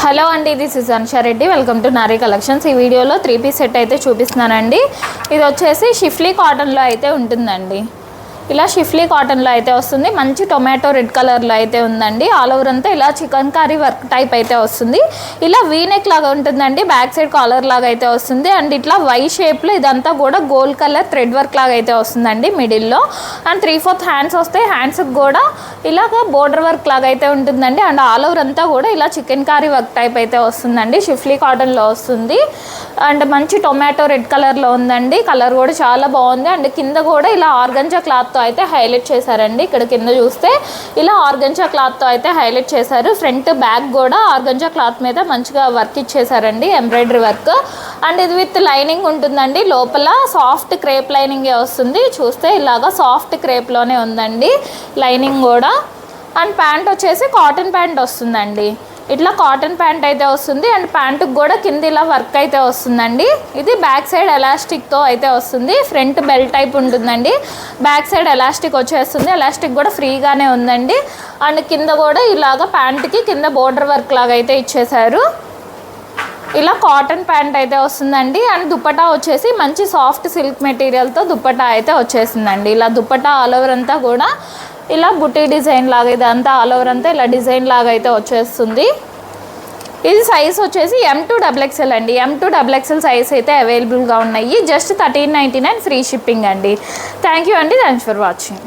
Hello అండి, this is Anusha Reddy. Welcome to Nari collections. ఈ వీడియోలో 3 పీస్ సెట్ అయితే చూపిస్తున్నానండి. ఇది వచ్చేసి షిఫ్లీ కాటన్లో అయితే ఉంటుందండి. ఇలా షిఫ్లీ కాటన్లో అయితే వస్తుంది. మంచి టొమాటో రెడ్ కలర్లో అయితే ఉందండి. ఆల్ ఓవర్ అంతా ఇలా చికెన్ కర్రీ వర్క్ టైప్ అయితే వస్తుంది. ఇలా వీనెక్ లాగా ఉంటుందండి. బ్యాక్ సైడ్ కాలర్ లాగా అయితే వస్తుంది. అండ్ ఇట్లా వై షేప్లో ఇదంతా కూడా గోల్డ్ కలర్ థ్రెడ్ వర్క్ లాగా అయితే వస్తుందండి మిడిల్లో. అండ్ 3/4 హ్యాండ్స్ వస్తాయి. హ్యాండ్స్కి కూడా ఇలాగ బోర్డర్ వర్క్ లాగా అయితే ఉంటుందండి. అండ్ ఆల్ ఓవర్ అంతా కూడా ఇలా చికెన్ కర్రీ వర్క్ టైప్ అయితే వస్తుందండి. షిఫ్లీ కాటన్లో వస్తుంది. అండ్ మంచి టొమాటో రెడ్ కలర్లో ఉందండి. కలర్ కూడా చాలా బాగుంది. అండ్ కింద కూడా ఇలా ఆర్గంజా క్లాత్తో అయితే హైలైట్ చేశారండి. ఇక్కడ కింద చూస్తే ఇలా ఆర్గంజా క్లాత్తో అయితే హైలైట్ చేశారు. ఫ్రంట్ బ్యాక్ కూడా ఆర్గంజా క్లాత్ మీద మంచిగా వర్క్ ఇచ్చేసారండి, ఎంబ్రాయిడరీ వర్క్. అండ్ ఇది విత్ లైనింగ్ ఉంటుందండి. లోపల సాఫ్ట్ క్రేప్ లైనింగే వస్తుంది. చూస్తే ఇలాగా సాఫ్ట్ క్రేప్లోనే ఉందండి లైనింగ్ కూడా. అండ్ ప్యాంట్ వచ్చేసి కాటన్ ప్యాంట్ వస్తుందండి. ఇట్లా కాటన్ ప్యాంట్ అయితే వస్తుంది. అండ్ ప్యాంటుకి కూడా కింద ఇలా వర్క్ అయితే వస్తుందండి. ఇది బ్యాక్ సైడ్ ఎలాస్టిక్తో అయితే వస్తుంది. ఫ్రంట్ బెల్ట్ టైప్ ఉంటుందండి. బ్యాక్ సైడ్ ఎలాస్టిక్ వచ్చేస్తుంది. ఎలాస్టిక్ కూడా ఫ్రీగానే ఉందండి. అండ్ కింద కూడా ఇలాగ ప్యాంట్కి కింద బోర్డర్ వర్క్ లాగా అయితే ఇచ్చేశారు. ఇలా కాటన్ ప్యాంట్ అయితే వస్తుందండి. అండ్ దుపట్టా వచ్చేసి మంచి సాఫ్ట్ సిల్క్ మెటీరియల్తో దుపట్టా అయితే వచ్చేసిందండి. ఇలా దుపట్టా ఆల్ ఓవర్ అంతా కూడా ఇలా బుటీ డిజైన్ లాగా ఇదంతా ఆల్ ఓవర్ అంతా ఇలా డిజైన్ లాగా అయితే వచ్చేస్తుంది. ఇది సైజ్ వచ్చేసి M to XXL అండి. M to XXL సైజ్ అయితే అవైలబుల్గా ఉన్నాయి. జస్ట్ 1399 ఫ్రీ షిప్పింగ్ అండి. థ్యాంక్ యూ అండి. Thanks for watching.